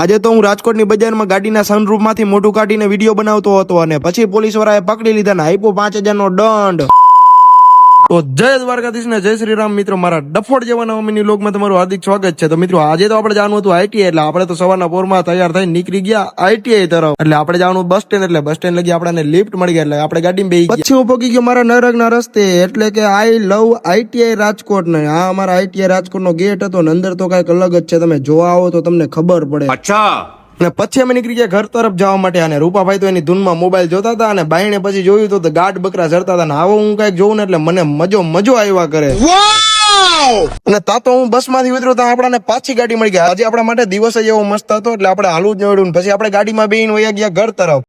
આજે તો હું રાજકોટની બજારમાં ગાડીના સનરૂફમાંથી મોઢું કાઢીને વિડીયો બનાવતો હતો અને પછી પોલીસ વાળાએ પકડી લીધા ને આપ્યો 5000 નો દંડ। તો જય દ્વારકાધીશ ને જય શ્રી રામ મિત્રો, મારા ડફોડ જેવા નવા મિની વ્લોગમાં તમારું હાર્દિક સ્વાગત છે। તો મિત્રો આજે તો આપણે જવાનું હતું આઈટીઆઈ, એટલે આપણે તો સવારના પોરમાં તૈયાર થઈને નીકળી ગયા આઈટીઆઈ તરફ। એટલે આપણે જવાનું બસ સ્ટેન્ડ, એટલે બસ સ્ટેન્ડ લગી આપણને લિફ્ટ મળી ગયા, એટલે આપણે ગાડીમાં બેસી ગયા। પછી હું પહોંચી ગયો મારા નરકના રસ્તે, એટલે કે આઈ લવ આઈટીઆઈ રાજકોટ ને આ અમારા આઈટીઆઈ રાજકોટ નો ગેટ હતો ને અંદર તો કઈક અલગ જ છે, તમે જોવા આવો તો તમને ખબર પડે। અચ્છા। અને પછી અમે નીકળી ગયા ઘર તરફ જવા માટે, અને રૂપાભાઈ તો એની ધૂનમાં મોબાઈલ જોતા હતા અને બાઈને પછી જોયું તો ગાઢ બકરા ચરતા હતા ને આવો હું કઈક જોઉં ને એટલે મને મજો આવ્યા કરે। અને તા તો હું બસ માંથી ઉતર્યો તો આપણાને પાછી ગાડી મળી ગઈ। આજે આપણા માટે દિવસ જ એવો મસ્ત હતો એટલે આપણે હાલવું જ નડ્યું, પછી આપણે ગાડીમાં બેહીને વયા ગયા ઘર તરફ।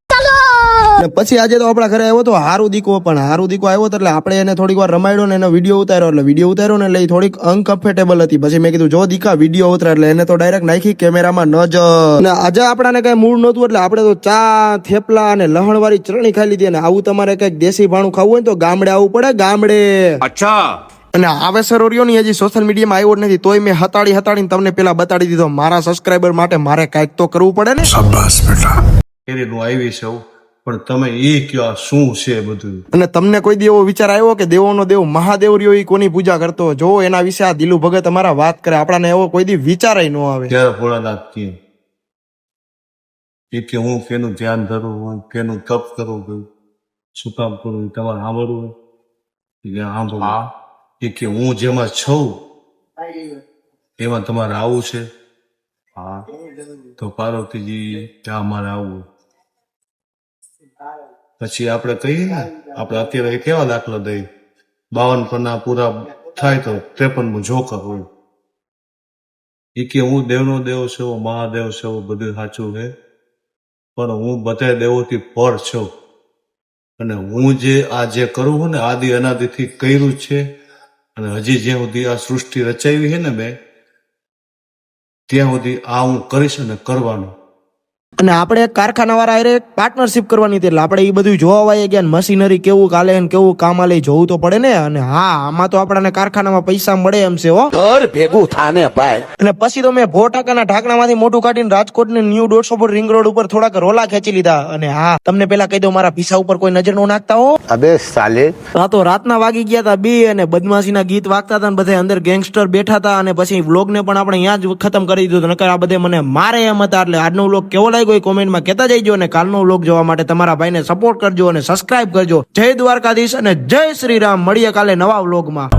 અને પછી આજે તો આપણા ઘરે આવ્યો તો હારું દીકો, પણ હારું દીકો આવ્યો તો એટલે આપણે એને થોડીક વાર રમાડ્યો ને એનો વિડીયો ઉતાર્યો, એટલે વિડીયો ઉતાર્યો ને એટલે થોડીક અનકમ્ફર્ટેબલ હતી। પછી મેં કીધું જો દીકા વિડીયો ઉતાર, એટલે એને તો ડાયરેક્ટ નાખી કેમેરામાં નજર। અને આજે આપણાને કઈ મૂડ નહોતું એટલે આપણે તો ચા, થેપલા અને લહણવાળી ચટણી ખાઈ લીધી। અને આવું તમારે કઈક દેશી ભાણું ખાવું હોય તો ગામડે આવવું પડે, ગામડે। અચ્છા। અને આવે સરોરિયો ની હજી સોશિયલ મીડિયામાં આવ્યો નથી, તોય મેં હતાડીને તમને પેલા બતાડી દીધો। મારા સબસ્ક્રાઇબર માટે મારે કઈક તો કરવું પડે ને। શાબાશ બેટા, એનું આવી છે પણ તમે એ કયો આ શું છે બધું? અને તમને કોઈ દી એવો વિચાર આવ્યો કે દેવોનો દેવ મહાદેવ રહ્યો એ કોની પૂજા કરતો? જો એના વિશે આ દિલુ ભગત અમારા વાત કરે, આપણાને એવો કોઈ દી વિચારાય ન આવે। ત્યારે ભોળાનાથ કે હું કેનું ધ્યાન ધરું હોય, કેનું તપ કરવું હોય, શું કામ કરવું તમારે સાંભળવું હોય સાંભળવું, કે હું જેમાં છું એમાં તમારે આવું છે। હા તો પાર્વતીજી ત્યાં અમારે આવવું। પછી આપણે કહીએ ને, આપણે અત્યારે કેવા દાખલા દઈએ 52 પન્ના પૂરા થાય તો 53મું જોકર હોય। એ કે હું દેવનો દેવ છે, મહાદેવ છે, બધું સાચું છે, પણ હું બધા દેવોથી પર છું। અને હું જે આ જે કરું છું ને આદિ અનાદિથી કર્યું છે, અને હજી જ્યાં સુધી આ સૃષ્ટિ રચાવી છે ને મેં, ત્યાં સુધી આ હું કરીશ અને કરવાનું। અને આપણે કારખાના વાળા હારે પાર્ટનરશિપ કરવાની હતી, એટલે આપણે એ બધું જોવા વાય ગયા, મશીનરી કેવું કાલે ને કેવું કામ આલે જોવું તો પડે ને। અને હા, આમાં તો આપણને કારખાનામાં પૈસા મળે એમ છે હો, ઘર ભેગું થાને ભાઈ। અને પછી તો મેં 100 ટકાના ઢાંકણામાંથી મોટું કાઢીને રાજકોટની ન્યૂ 150 ફૂટ રિંગ રોડ ઉપર થોડાક રોલા ખેંચી લીધા। અને હા, તમને પેલા કહી દઉં, મારા પીસા ઉપર કોઈ નજર નો નાખતા હો। અબે સાલે, આ તો રાતના વાગી ગયા હતા 2 અને બદમાશીના ગીત વાગતા હતા, બધા અંદર ગેંગસ્ટર બેઠા હતા। અને પછી વ્લોગ ને પણ આપણે અહીંયા જ ખતમ કરી દીધો, નકર આ બધે મને મારે એમ હતા। એટલે આજનો વ્લોગ કેવો લાગ્યો એ કોમેન્ટમાં કહેતા જઈજો, અને કાલનો વ્લોગ જોવા માટે તમારા ભાઈને સપોર્ટ કરજો અને સબસ્ક્રાઇબ કરજો। જય દ્વારકાધીશ અને જય શ્રી રામ, મળીએ કાલે નવા વ્લોગમાં।